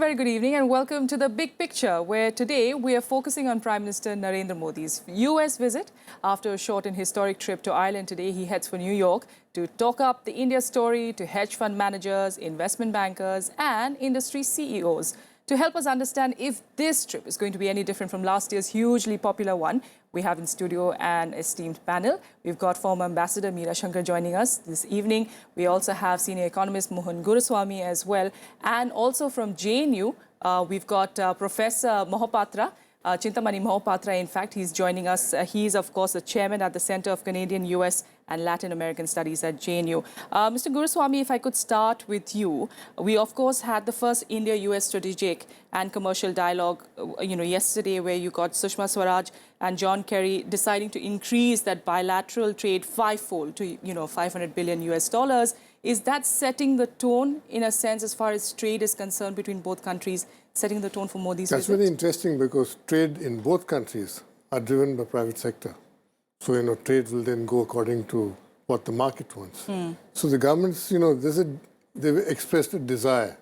very good evening and welcome to The Big Picture, where today we are focusing on Prime Minister Narendra Modi's US visit. After a short and historic trip to Ireland today, he heads for New York to talk up the India story to hedge fund managers, investment bankers and industry CEOs. To help us understand if this trip is going to be any different from last year's hugely popular one, we have in studio an esteemed panel. We've got former Ambassador Meera Shankar joining us this evening. We also have senior economist Mohan Guruswamy as well. And also from JNU, we've got Professor Mahapatra, Chintamani Mahapatra, in fact, he's joining us. He's, of course, the chairman at the Center of Canadian, US and Latin American Studies at JNU. Mr. Guruswamy, if I could start with you. We, of course, had the first India-US strategic and commercial dialogue, yesterday, where you got Sushma Swaraj and John Kerry deciding to increase that bilateral trade fivefold to, $500 billion US. Is that setting the tone, in a sense, as far as trade is concerned between both countries, setting the tone for Modi's visit? That's very interesting because trade in both countries are driven by private sector. So, trade will then go according to what the market wants. So the governments, they've expressed a desire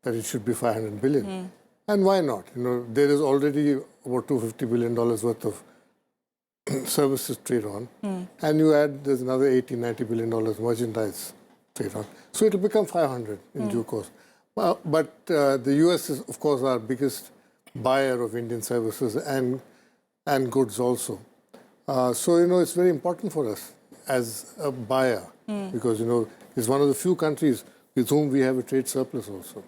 that it should be $500 billion. And why not? There is already about $250 billion worth of services trade on. And you add, there's another $80–90 billion merchandise trade on. So it will become 500 in due course. But the US is, of course, our biggest buyer of Indian services and goods also. So, it's very important for us as a buyer because, it's one of the few countries with whom we have a trade surplus also.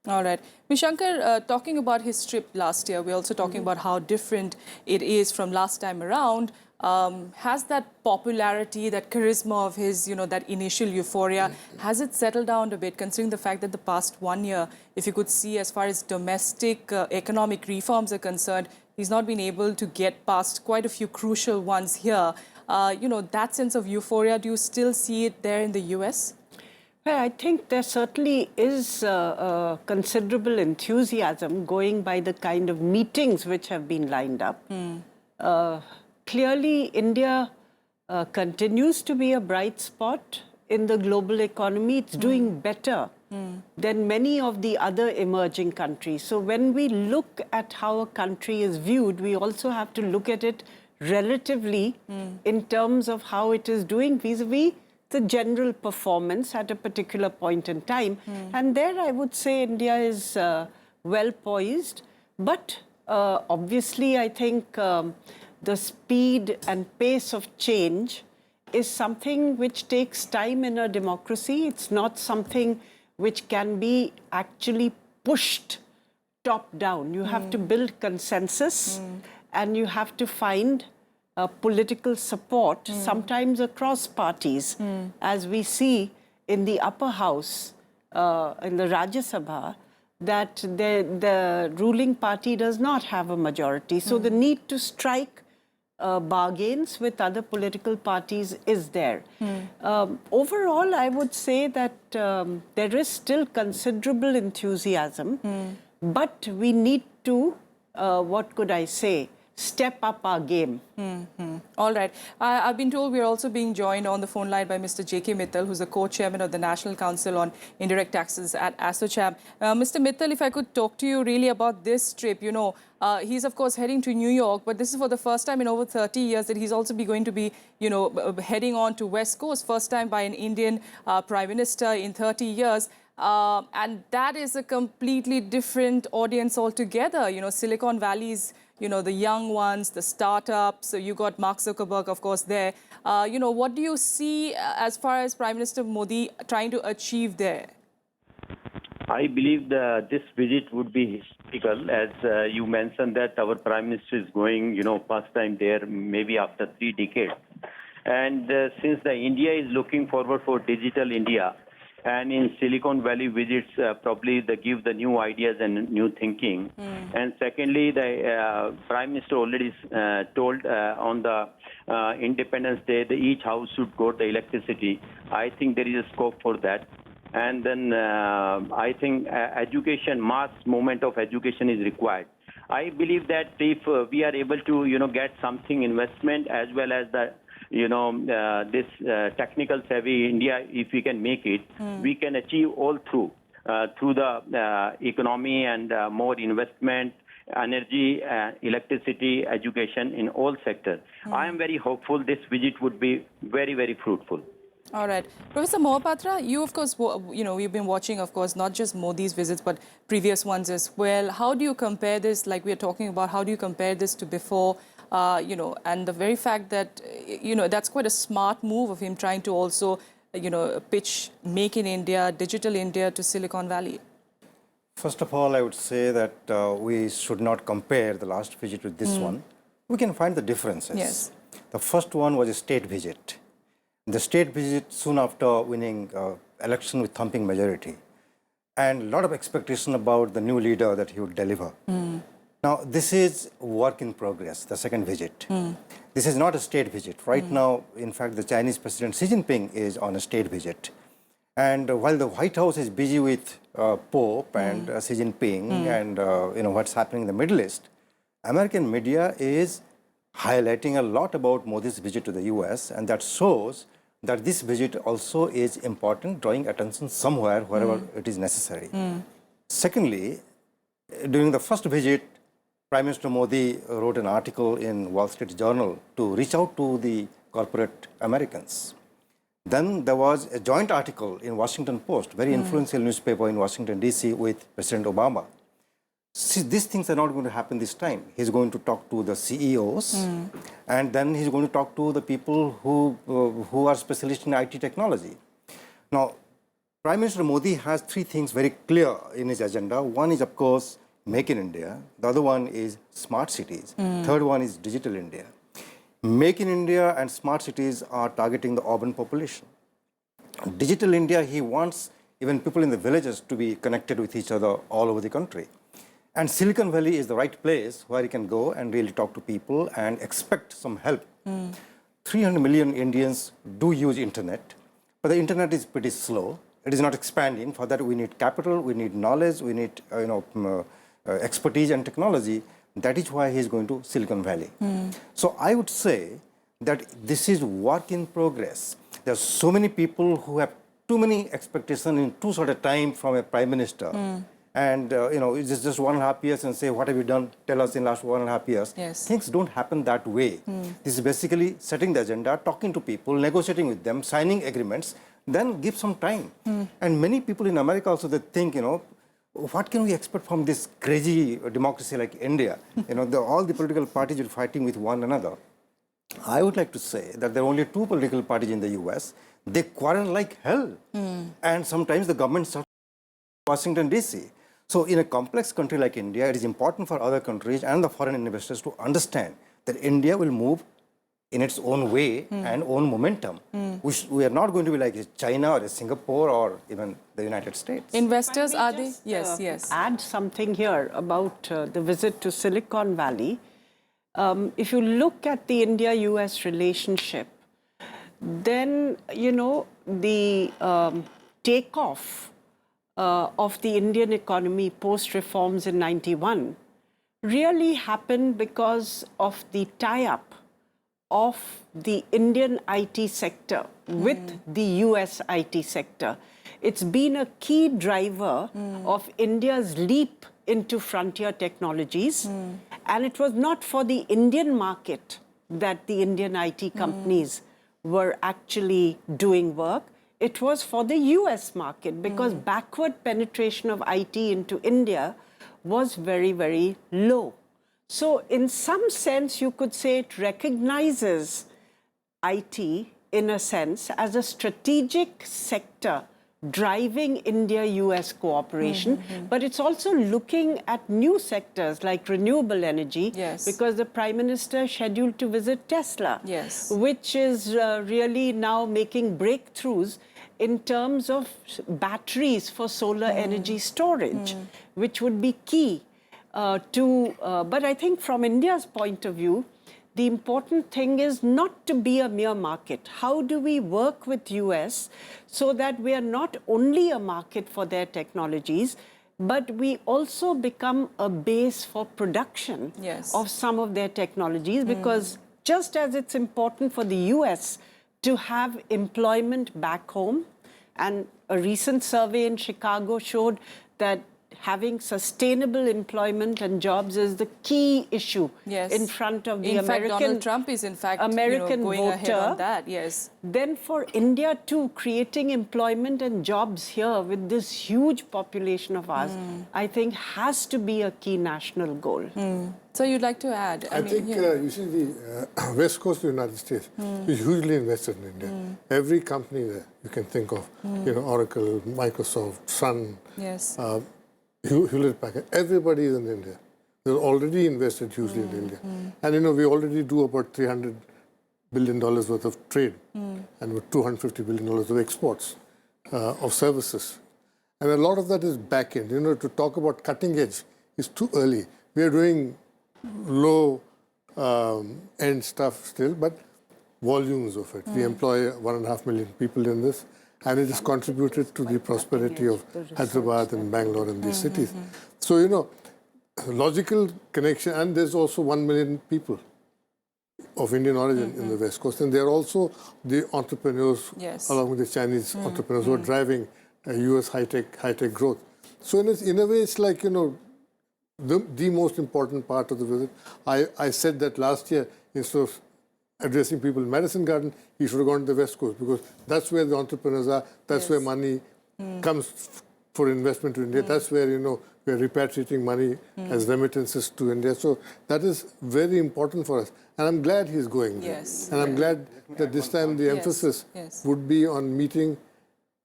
All right. Ms. Shankar, talking about his trip last year, we're also talking about how different it is from last time around. Has that popularity, that charisma of his, that initial euphoria, has it settled down a bit, considering the fact that the past 1 year, if you could see as far as domestic economic reforms are concerned, he's not been able to get past quite a few crucial ones here. That sense of euphoria, do you still see it there in the US? Well, I think there certainly is considerable enthusiasm going by the kind of meetings which have been lined up. Clearly, India continues to be a bright spot in the global economy. It's doing better than many of the other emerging countries. So when we look at how a country is viewed, we also have to look at it relatively in terms of how it is doing vis-a-vis the general performance at a particular point in time. And there I would say India is well poised. But obviously I think the speed and pace of change is something which takes time in a democracy. It's not something which can be actually pushed top down. You have to build consensus and you have to find political support, sometimes across parties, as we see in the upper house, in the Rajya Sabha, that the ruling party does not have a majority. So the need to strike bargains with other political parties is there. Overall, I would say that there is still considerable enthusiasm, but we need to, what could I say, step up our game. All right. I've been told we're also being joined on the phone line by Mr. J.K. Mittal, who's the co-chairman of the National Council on Indirect Taxes at ASSOCHAM. Mr. Mittal, if I could talk to you really about this trip, he's, of course, heading to New York, but this is for the first time in over 30 years that he's also going to be, heading on to West Coast, first time by an Indian Prime Minister in 30 years. And that is a completely different audience altogether. Silicon Valley's, the young ones, the startups. So you got Mark Zuckerberg, of course, there. What do you see as far as Prime Minister Modi trying to achieve there? I believe this visit would be historical, as you mentioned that our Prime Minister is going, first time there, maybe after 3 decades. And since India is looking forward for digital India, and in Silicon Valley visits, probably they give the new ideas and new thinking. And secondly, the Prime Minister already told on the Independence Day that each house should go to electricity. I think there is a scope for that. And then I think education, mass movement of education is required. I believe that if we are able to, get something investment as well as the this technical savvy India, if we can make it, we can achieve all through. through the economy and more investment, energy, electricity, education in all sectors. I am very hopeful this visit would be very, very fruitful. All right. Professor Mahapatra, you, of course, we've been watching, of course, not just Modi's visits, but previous ones as well. How do you compare this, like we are talking about, how do you compare this to before, and the very fact that, that's quite a smart move of him trying to also, pitch Make in India, Digital India to Silicon Valley? First of all, I would say that we should not compare the last visit with this one. We can find the differences. Yes. The first one was a state visit. The state visit soon after winning election with thumping majority, and a lot of expectation about the new leader that he would deliver. Now, this is work in progress, the second visit. This is not a state visit. Right now, in fact, the Chinese President Xi Jinping is on a state visit. And while the White House is busy with Pope and Xi Jinping and what's happening in the Middle East, American media is highlighting a lot about Modi's visit to the US, and that shows that this visit also is important, drawing attention somewhere, wherever it is necessary. Secondly, during the first visit, Prime Minister Modi wrote an article in Wall Street Journal to reach out to the corporate Americans. Then there was a joint article in Washington Post, very influential newspaper in Washington, D.C., with President Obama. See, these things are not going to happen this time. He's going to talk to the CEOs, and then he's going to talk to the people who are specialists in IT technology. Now, Prime Minister Modi has three things very clear in his agenda. One is, of course, Make in India. The other one is smart cities. Third one is Digital India. Make in India and smart cities are targeting the urban population. Digital India, he wants even people in the villages to be connected with each other all over the country. And Silicon Valley is the right place where you can go and really talk to people and expect some help. 300 million Indians do use internet, but the internet is pretty slow. It is not expanding. For that, we need capital, we need knowledge, we need expertise and technology. That is why he is going to Silicon Valley. So I would say that this is work in progress. There are so many people who have too many expectations in too short a time from a prime minister. And, it's just 1.5 years and say, what have you done? Tell us in the last 1.5 years. Yes. Things don't happen that way. This is basically setting the agenda, talking to people, negotiating with them, signing agreements, then give some time. And many people in America also, they think, what can we expect from this crazy democracy like India? All the political parties are fighting with one another. I would like to say that there are only two political parties in the US. They quarrel like hell. And sometimes the government starts Washington, D.C. So in a complex country like India, it is important for other countries and the foreign investors to understand that India will move in its own way and own momentum. We are not going to be like China or Singapore or even the United States. Investors, are they? Just, Yes. add something here about the visit to Silicon Valley. If you look at the India-US relationship, then, the takeoff of the Indian economy post-reforms in '91 really happened because of the tie-up of the Indian IT sector with the US IT sector. It's been a key driver of India's leap into frontier technologies. And it was not for the Indian market that the Indian IT companies were actually doing work. It was for the US market because backward penetration of IT into India was very, very low. So in some sense, you could say it recognizes IT in a sense as a strategic sector driving India-US cooperation, but it's also looking at new sectors like renewable energy, because the Prime Minister scheduled to visit Tesla, which is really now making breakthroughs in terms of batteries for solar energy storage, which would be key but I think from India's point of view, the important thing is not to be a mere market. How do we work with US so that we are not only a market for their technologies, but we also become a base for production of some of their technologies? Because just as it's important for the US to have employment back home And a recent survey in Chicago showed that having sustainable employment and jobs is the key issue in front of the in American fact, Donald Trump is in fact American going voter. ahead on that. Yes. Then for India too, creating employment and jobs here with this huge population of ours, I think has to be a key national goal. So you'd like to add? I think, you see, the West Coast of the United States is hugely invested in India. Every company there you can think of, Oracle, Microsoft, Sun, yes. Hewlett Packard, everybody is in India. They're already invested hugely in India. And, we already do about $300 billion worth of trade and with $250 billion of exports of services. And a lot of that is back end. To talk about cutting edge is too early. We are doing low end stuff still, but volumes of it. We employ 1.5 million people in this, and it has contributed to the prosperity of Hyderabad and Bangalore and these cities. So, logical connection, and there's also 1 million people of Indian origin in the West Coast, and they're also the entrepreneurs, along with the Chinese entrepreneurs who are driving US high-tech growth. So in a way, it's like, the most important part of the visit. I said that last year, instead of addressing people in Madison Garden, he should have gone to the West Coast, because that's where the entrepreneurs are, that's where money comes for investment to India, that's where, we're repatriating money as remittances to India. So that is very important for us. And I'm glad he's going there. And I'm glad that this time the emphasis would be on meeting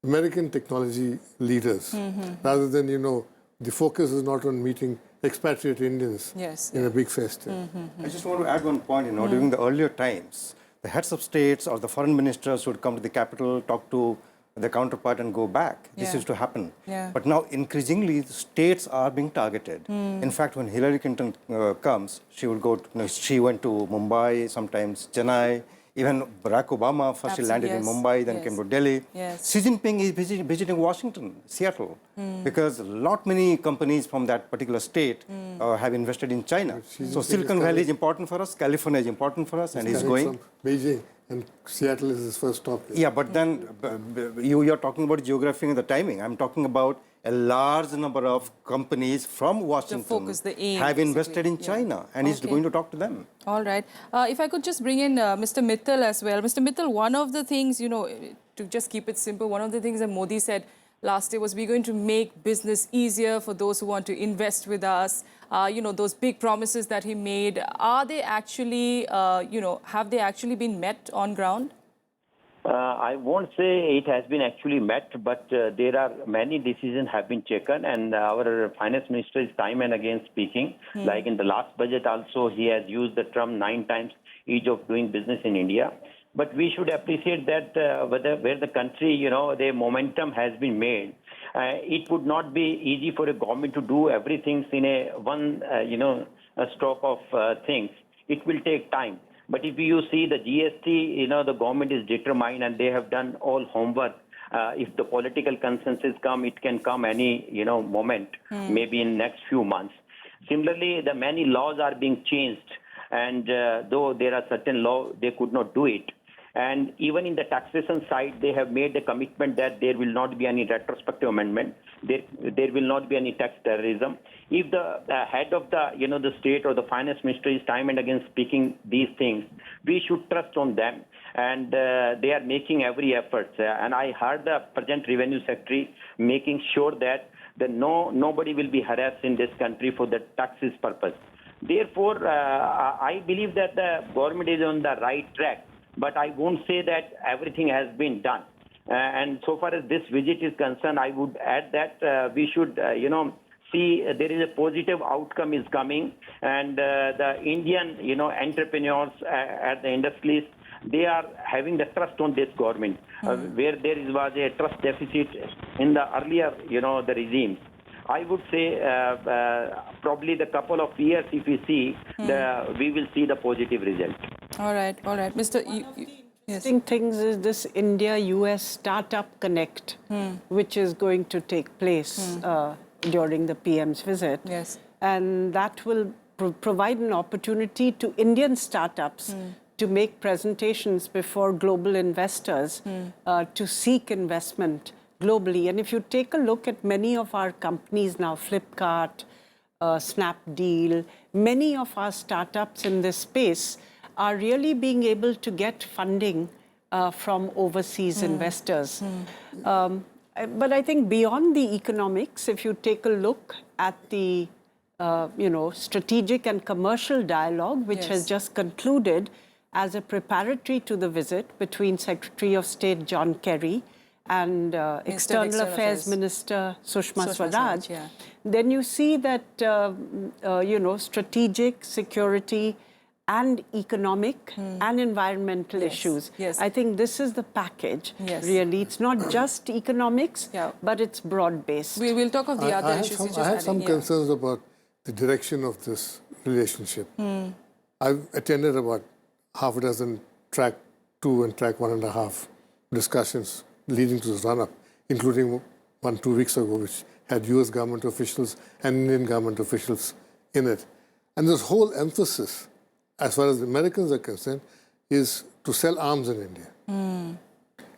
American technology leaders, rather than, the focus is not on meeting expatriate Indians in a big fest. I just want to add one point, during the earlier times, the heads of states or the foreign ministers would come to the capital, talk to the counterpart and go back. This used to happen. But now increasingly the states are being targeted. In fact, when Hillary Clinton comes, she would go to, she went to Mumbai, sometimes Chennai. Even Barack Obama first he landed in Mumbai, then came to Delhi. Xi Jinping is visiting Washington, Seattle, because not many companies from that particular state have invested in China. So Silicon Valley is important for us, California is important for us, and he's going. Beijing, and Seattle is his first stop. Yeah, but then you're talking about geography and the timing. I'm talking about a large number of companies from Washington have invested in China, and he's going to talk to them. All right. If I could just bring in Mr. Mittal as well. Mr. Mittal, one of the things, to just keep it simple, one of the things that Modi said last year was we're going to make business easier for those who want to invest with us. Those big promises that he made, are they actually, have they actually been met on ground? I won't say it has been actually met, but there are many decisions have been taken, and our finance minister is time and again speaking. Like in the last budget also, he has used the term 9 times ease of doing business in India. But we should appreciate that where the country, the momentum has been made. It would not be easy for a government to do everything in a stroke of things. It will take time. But if you see the GST, the government is determined and they have done all homework. If the political consensus come, it can come any, moment, maybe in next few months. Similarly, the many laws are being changed. And though there are certain laws, they could not do it. And even in the taxation side, they have made a commitment that there will not be any retrospective amendment. There will not be any tax terrorism. If the head of the state or the finance minister is time and again speaking these things, we should trust on them. And they are making every effort. And I heard the present revenue secretary making sure that nobody will be harassed in this country for the taxes purpose. Therefore, I believe that the government is on the right track. But I won't say that everything has been done. And so far as this visit is concerned, I would add that we should, see there is a positive outcome is coming. And the Indian, entrepreneurs at the industries, they are having the trust on this government, where there was a trust deficit in the earlier, the regimes. I would say probably the couple of years, if we see, we will see the positive result. All right. Mr. Interesting things is this India-US Startup Connect, which is going to take place during the PM's visit. And that will provide an opportunity to Indian startups to make presentations before global investors to seek investment globally. And if you take a look at many of our companies now, Flipkart, Snapdeal, many of our startups in this space are really being able to get funding from overseas investors. But I think beyond the economics, if you take a look at the strategic and commercial dialogue, which has just concluded as a preparatory to the visit between Secretary of State John Kerry and External Affairs Minister Sushma Swaraj, then you see that, strategic, security, and economic and environmental issues. I think this is the package, really. It's not just economics, but it's broad-based. We will talk of the other issues. I have some concerns about the direction of this relationship. I've attended about half a dozen track 2 and track 1.5 discussions leading to this run-up, including one 2 weeks ago, which had US government officials and Indian government officials in it. And this whole emphasis, as far as the Americans are concerned, is to sell arms in India.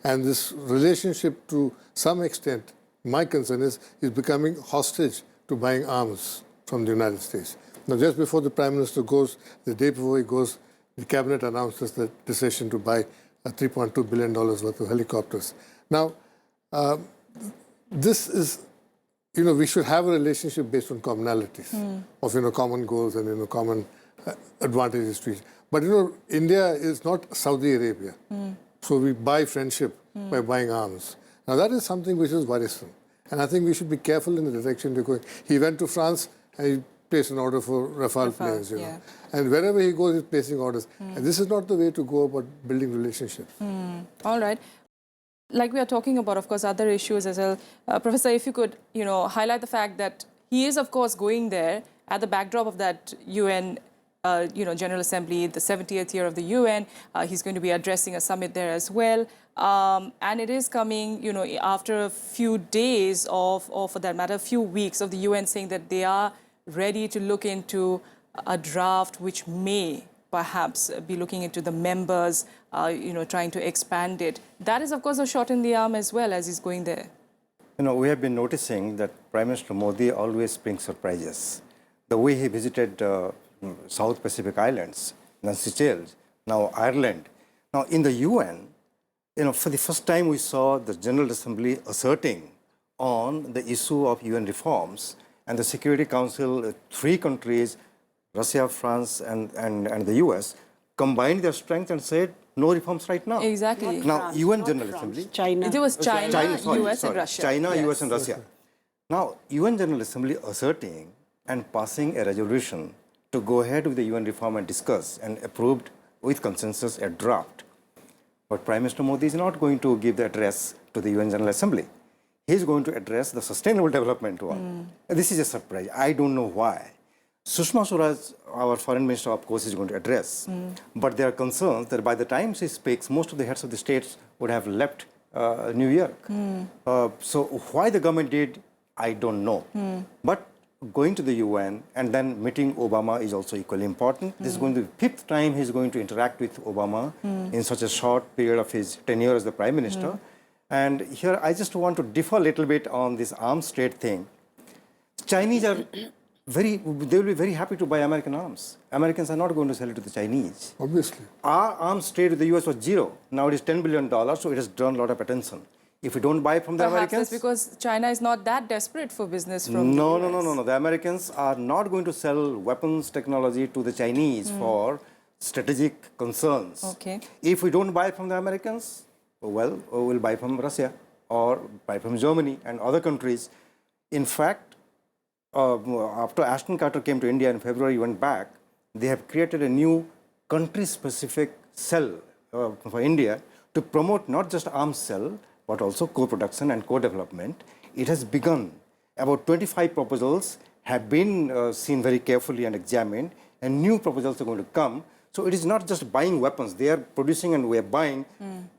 And this relationship, to some extent, my concern is becoming hostage to buying arms from the United States. Now, just before the Prime Minister goes, the day before he goes, the Cabinet announces the decision to buy $3.2 billion worth of helicopters. Now, this is, we should have a relationship based on commonalities of, common goals and, common advantages to each. But, India is not Saudi Arabia. So we buy friendship by buying arms. Now, that is something which is worrisome. And I think we should be careful in the direction we're going. He went to France and he placed an order for Rafale planes, And wherever he goes, he's placing orders. And this is not the way to go about building relationships. All right. Like we are talking about, of course, other issues as well. Professor, if you could, highlight the fact that he is, of course, going there at the backdrop of that UN, General Assembly, the 70th year of the UN. He's going to be addressing a summit there as well. And it is coming, after a few days or for that matter, a few weeks of the UN saying that they are ready to look into a draft which may perhaps be looking into the members, trying to expand it. That is, of course, a shot in the arm as well as he's going there. We have been noticing that Prime Minister Modi always brings surprises. The way he visited South Pacific Islands, then Seychelles, now Ireland. Now, in the UN, for the first time we saw the General Assembly asserting on the issue of UN reforms, and the Security Council, 3 countries, Russia, France, and the US, combined their strength and said, no reforms right now. Exactly. Now, UN General Assembly. China. It was China, US, and Russia. China, US, and Russia. Now, UN General Assembly asserting and passing a resolution to go ahead with the UN reform and discuss, and approved with consensus a draft. But Prime Minister Modi is not going to give the address to the UN General Assembly. He's going to address the sustainable development one. This is a surprise. I don't know why. Sushma Swaraj, our foreign minister, of course, is going to address. But there are concerns that by the time she speaks, most of the heads of the states would have left New York. So why the government did, I don't know. But going to the UN and then meeting Obama is also equally important. This is going to be the 5th time he's going to interact with Obama in such a short period of his tenure as the Prime Minister. And here I just want to differ a little bit on this arms trade thing. Chinese are they will be very happy to buy American arms. Americans are not going to sell it to the Chinese. Obviously. Our arms trade with the US was 0. Now it is $10 billion, so it has drawn a lot of attention. If we don't buy from the Americans... Perhaps it's because China is not that desperate for business from No. the US. The Americans are not going to sell weapons technology to the Chinese for strategic concerns. Okay. If we don't buy from the Americans, well, we'll buy from Russia or buy from Germany and other countries. In fact, after Ashton Carter came to India in February, went back, they have created a new country-specific cell for India to promote not just arms cell, but also co-production and co-development. It has begun. About 25 proposals have been seen very carefully and examined, and new proposals are going to come. So it is not just buying weapons. They are producing and we are buying.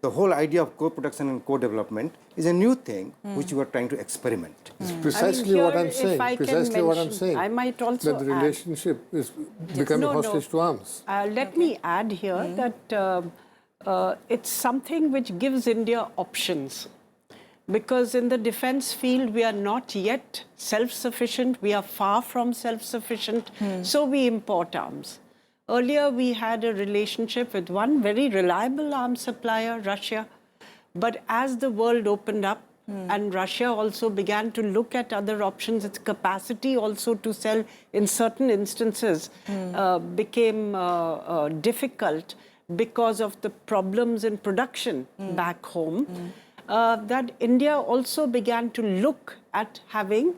The whole idea of co-production and co-development is a new thing which we are trying to experiment. It's precisely what I'm saying. Precisely what I'm saying. I might also that the relationship is becoming hostage to arms. Let me add here that it's something which gives India options. because in the defense field, we are not yet self-sufficient. We are far from self-sufficient, so we import arms. Earlier, we had a relationship with one very reliable arms supplier, Russia. But as the world opened up and Russia also began to look at other options, its capacity also to sell in certain instances became difficult because of the problems in production back home, that India also began to look at having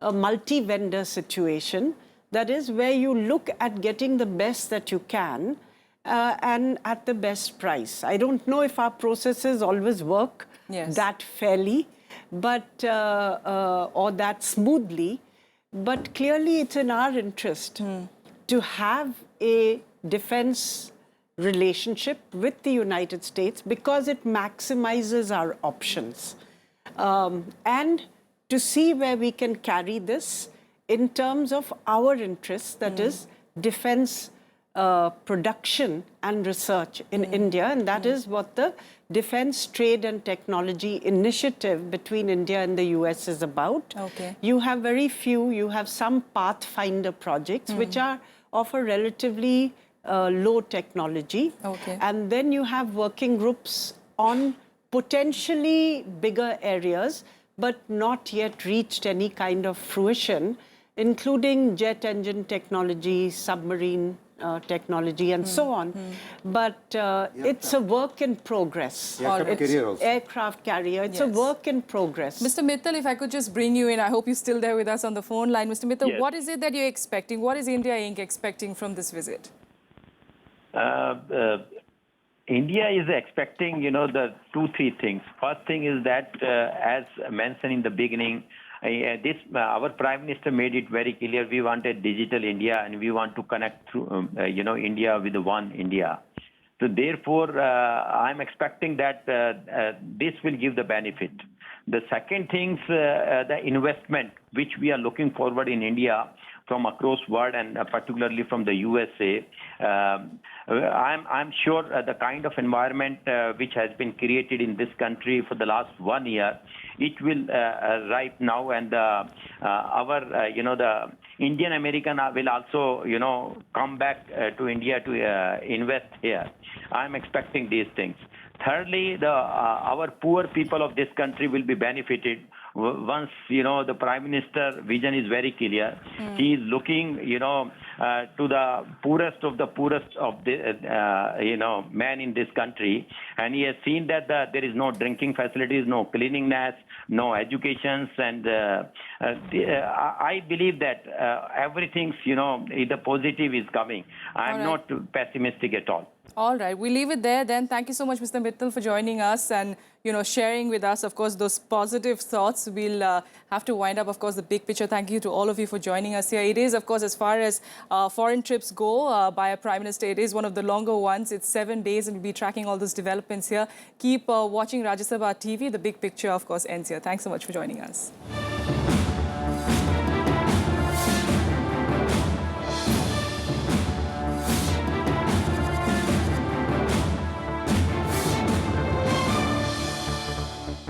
a multi-vendor situation. That is where you look at getting the best that you can and at the best price. I don't know if our processes always work that fairly, but or that smoothly, but clearly it's in our interest to have a defense relationship with the United States because it maximizes our options. And to see where we can carry this in terms of our interests, that is defense production and research in India, and that is what the Defense Trade and Technology Initiative between India and the US is about. Okay. You have very few, you have some pathfinder projects which are of a relatively low technology. Okay. And then you have working groups on potentially bigger areas, but not yet reached any kind of fruition, including jet engine technology, submarine technology, and so on. But it's a work in progress. Aircraft carrier also. Aircraft carrier. It's a work in progress. Mr. Mittal, if I could just bring you in, I hope you're still there with us on the phone line. Mr. Mittal, Yes. what is it that you're expecting? What is India Inc. expecting from this visit? India is expecting, the 2-3 things. First thing is that, as mentioned in the beginning, our Prime Minister made it very clear we want a digital India and we want to connect through, India with the one India. So therefore, I'm expecting that this will give the benefit. The second thing, the investment, which we are looking forward in India from across world and particularly from the USA. I'm sure the kind of environment which has been created in this country for the last 1 year, it will right now, and the Indian American will also come back to India to invest here. I'm expecting these things. Thirdly, our poor people of this country will be benefited once, the Prime Minister vision is very clear. He is looking, to the poorest of the men in this country. And he has seen that there is no drinking facilities, no cleanliness, no education. And I believe that everything's, the positive is coming. I'm not pessimistic at all. All right, we'll leave it there then. Thank you so much, Mr. Mittal, for joining us and, sharing with us, of course, those positive thoughts. We'll have to wind up, of course, the big picture. Thank you to all of you for joining us here. It is, of course, as far as foreign trips go by a Prime Minister, it is one of the longer ones. It's 7 days and we'll be tracking all those developments here. Keep watching Rajya Sabha TV. The big picture, of course, ends here. Thanks so much for joining us.